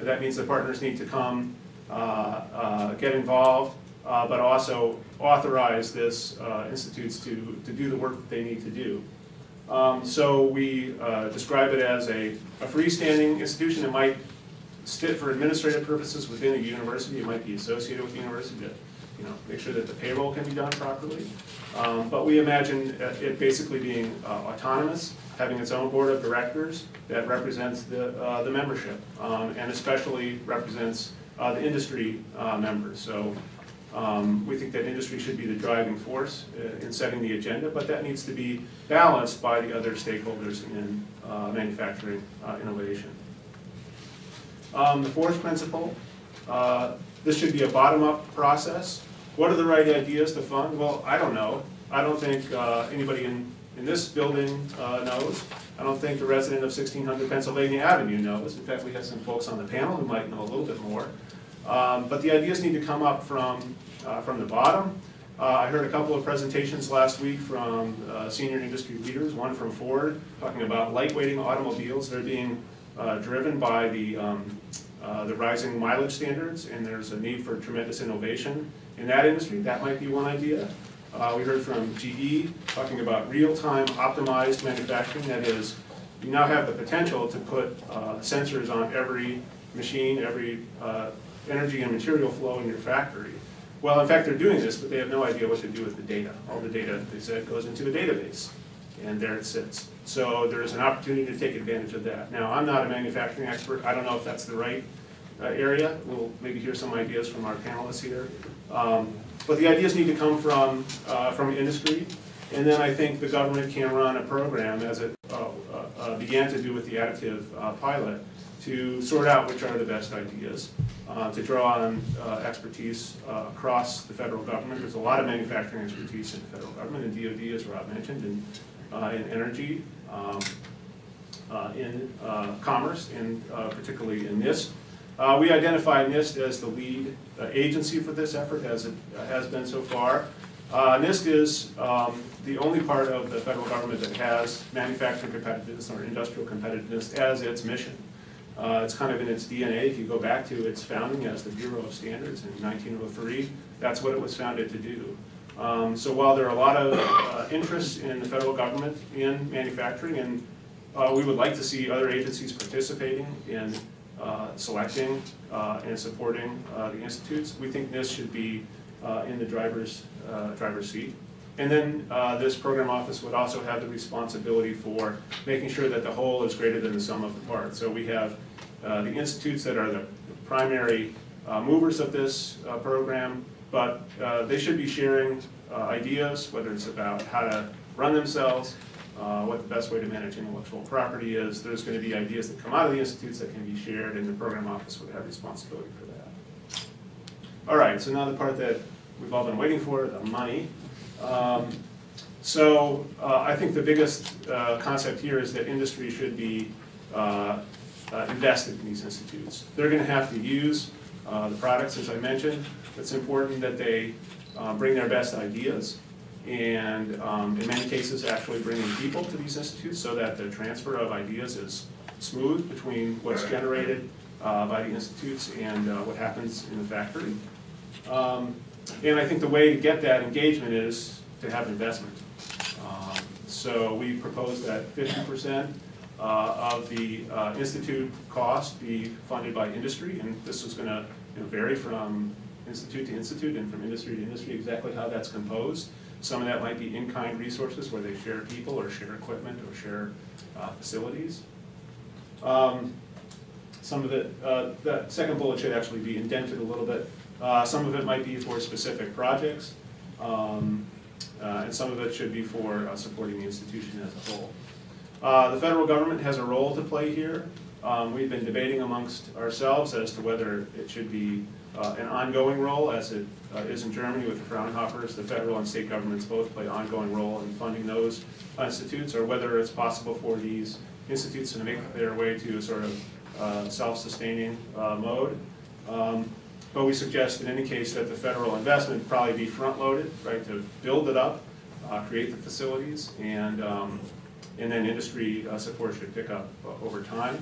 that means the partners need to come, get involved, but also authorize this institutes to do the work that they need to do. So we describe it as a freestanding institution. It might sit for administrative purposes within a university. It might be associated with the university to make sure that the payroll can be done properly. But we imagine it basically being autonomous, having its own board of directors that represents the membership, and especially represents the industry members. So we think that industry should be the driving force in setting the agenda, but that needs to be balanced by the other stakeholders in manufacturing innovation. The fourth principle, this should be a bottom-up process. What are the right ideas to fund? Well, I don't know. I don't think anybody in this building knows. I don't think the resident of 1600 Pennsylvania Avenue knows. In fact, we have some folks on the panel who might know a little bit more. But the ideas need to come up from the bottom. I heard a couple of presentations last week from senior industry leaders, one from Ford, talking about lightweighting automobiles. They're being driven by the rising mileage standards, and there's a need for tremendous innovation in that industry. That might be one idea. We heard from GE talking about real-time optimized manufacturing. That is, you now have the potential to put sensors on every machine, every energy and material flow in your factory. Well, in fact, they're doing this, but they have no idea what to do with the data. All the data, they said, goes into a database, and there it sits. So there's an opportunity to take advantage of that. Now, I'm not a manufacturing expert. I don't know if that's the right area. We'll maybe hear some ideas from our panelists here. But the ideas need to come from industry, and then I think the government can run a program, as it began to do with the additive pilot, to sort out which are the best ideas, to draw on expertise across the federal government. There's a lot of manufacturing expertise in the federal government, in DoD, as Rob mentioned, in energy, in commerce, and particularly in NIST. We identify NIST as the lead agency for this effort, as it has been so far. NIST is the only part of the federal government that has manufacturing competitiveness or industrial competitiveness as its mission. It's kind of in its DNA. If you go back to its founding as the Bureau of Standards in 1903, that's what it was founded to do. So while there are a lot of interests in the federal government in manufacturing, and we would like to see other agencies participating in selecting and supporting the institutes, we think NIST should be in the driver's seat. And then this program office would also have the responsibility for making sure that the whole is greater than the sum of the parts. So we have the institutes that are the primary movers of this program, but they should be sharing ideas, whether it's about how to run themselves, what the best way to manage intellectual property is. There's going to be ideas that come out of the institutes that can be shared, and the program office would have responsibility for that. All right, so now the part that we've all been waiting for, the money. I think the biggest concept here is that industry should be invested in these institutes. They're going to have to use the products, as I mentioned. It's important that they bring their best ideas, and in many cases actually bringing people to these institutes so that the transfer of ideas is smooth between what's generated by the institutes and what happens in the factory. And I think the way to get that engagement is to have investment. So we propose that 50% of the institute cost be funded by industry, and this is going to vary from institute to institute and from industry to industry exactly how that's composed. Some of that might be in-kind resources where they share people or share equipment or share facilities. Some of it, that second bullet should actually be indented a little bit. Some of it might be for specific projects, and some of it should be for supporting the institution as a whole. The federal government has a role to play here. We've been debating amongst ourselves as to whether it should be an ongoing role, as it is in Germany with the Fraunhofers. The federal and state governments both play an ongoing role in funding those institutes, or whether it's possible for these institutes to make their way to a sort of self-sustaining mode. But we suggest in any case that the federal investment probably be front-loaded, right, to build it up, create the facilities, and then industry support should pick up over time.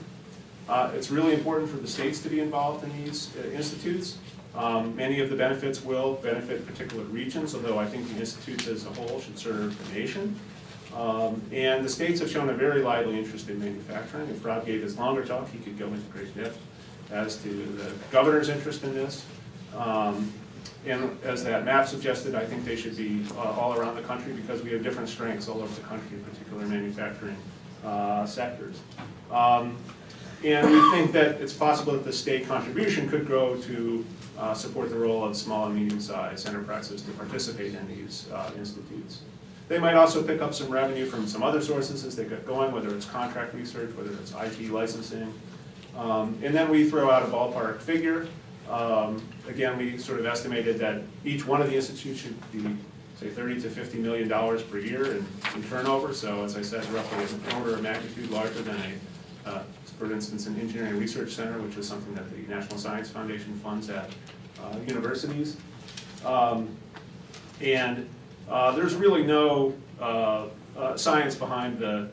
It's really important for the states to be involved in these institutes. Many of the benefits will benefit particular regions, although I think the institutes as a whole should serve the nation. And the states have shown a very lively interest in manufacturing. If Rob gave his longer talk, he could go into great depth as to the governor's interest in this. And as that map suggested, I think they should be all around the country because we have different strengths all over the country in particular manufacturing sectors. And we think that it's possible that the state contribution could grow to support the role of small and medium-sized enterprises to participate in these institutes. They might also pick up some revenue from some other sources as they get going, whether it's contract research, whether it's IP licensing. And then we throw out a ballpark figure. Again, we sort of estimated that each one of the institutes should be, say, $30 to $50 million per year in turnover. So as I said, roughly an order of magnitude larger than for instance, an engineering research center, which is something that the National Science Foundation funds at universities. There's really no science behind the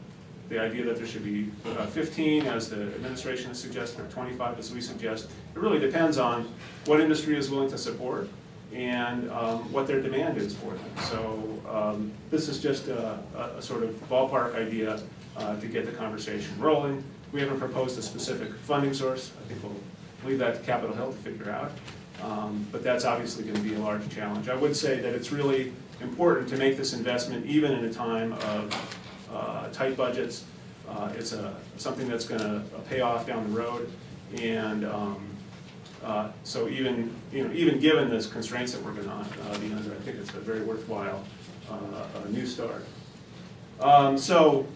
idea that there should be 15, as the administration has suggested, or 25, as we suggest. It really depends on what industry is willing to support and what their demand is for them. So this is just a sort of ballpark idea to get the conversation rolling. We haven't proposed a specific funding source. I think we'll leave that to Capitol Hill to figure out. But that's obviously going to be a large challenge. I would say that it's really important to make this investment even in a time of tight budgets. It's something that's going to pay off down the road. And so even given the constraints that we're going to be under, I think it's a very worthwhile new start. So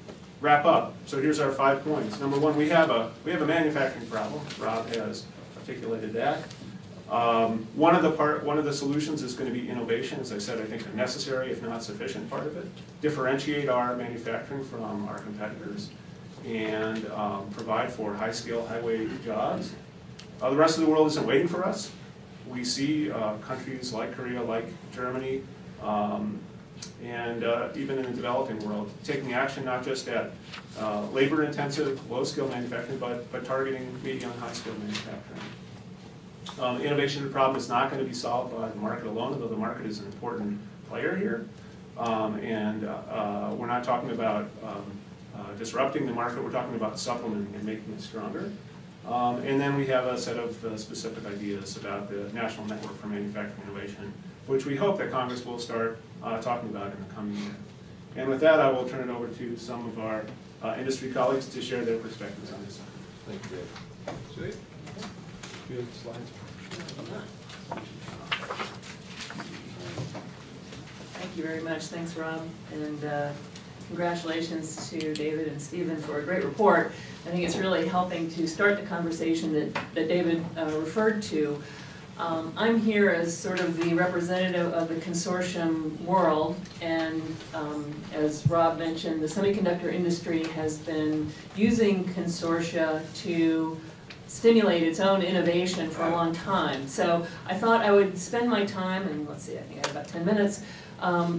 wrap up. So here's our 5 points. Number one, we have a manufacturing problem. Rob has articulated that. One of the solutions is going to be innovation. As I said, I think a necessary, if not sufficient, part of it. Differentiate our manufacturing from our competitors and provide for high-skill, high-wage jobs. The rest of the world isn't waiting for us. We see countries like Korea, like Germany, and even in the developing world, taking action not just at labor-intensive, low-skill manufacturing, but targeting medium and high-skill manufacturing. The innovation problem is not going to be solved by the market alone, although the market is an important player here. We're not talking about disrupting the market, we're talking about supplementing and making it stronger. And then we have a set of specific ideas about the National Network for Manufacturing Innovation, which we hope that Congress will start talking about in the coming year. And with that, I will turn it over to some of our industry colleagues to share their perspectives on this. Thank you, Dave. Sweet. Good slides. Thank you very much. Thanks, Rob. And congratulations to David and Stephen for a great report. I think it's really helping to start the conversation that David referred to. I'm here as sort of the representative of the consortium world, and as Rob mentioned, the semiconductor industry has been using consortia to stimulate its own innovation for a long time. So I thought I would spend my time, and let's see, I think I have about 10 minutes,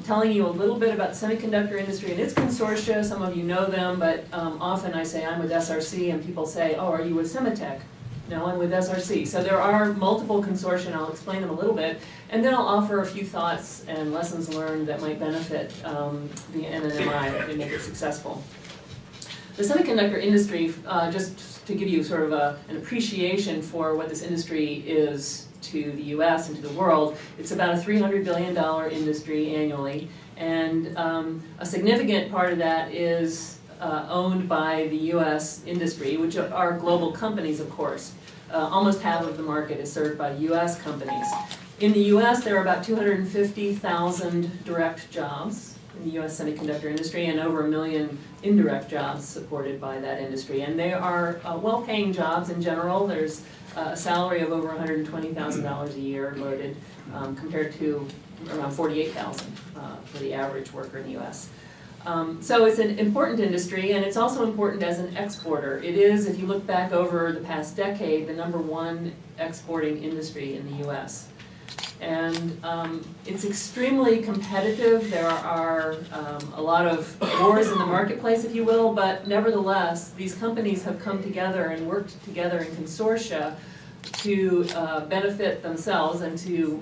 telling you a little bit about the semiconductor industry and its consortia. Some of you know them, but often I say I'm with SRC, and people say, oh, are you with Semitech? No, I'm with SRC. So there are multiple consortia, and I'll explain them a little bit, and then I'll offer a few thoughts and lessons learned that might benefit the NNMI if we make it successful. The semiconductor industry, just to give you sort of an appreciation for what this industry is to the US and to the world, it's about a $300 billion industry annually, and a significant part of that is owned by the US industry, which are global companies, of course. Almost half of the market is served by US companies. In the US, there are about 250,000 direct jobs in the US semiconductor industry, and over 1 million indirect jobs supported by that industry. And they are well-paying jobs in general. There's a salary of over $120,000 a year loaded, compared to around $48,000 for the average worker in the US. So it's an important industry, and it's also important as an exporter. It is, if you look back over the past decade, the #1 exporting industry in the US. And it's extremely competitive. There are a lot of wars in the marketplace, if you will, but nevertheless, these companies have come together and worked together in consortia to benefit themselves and to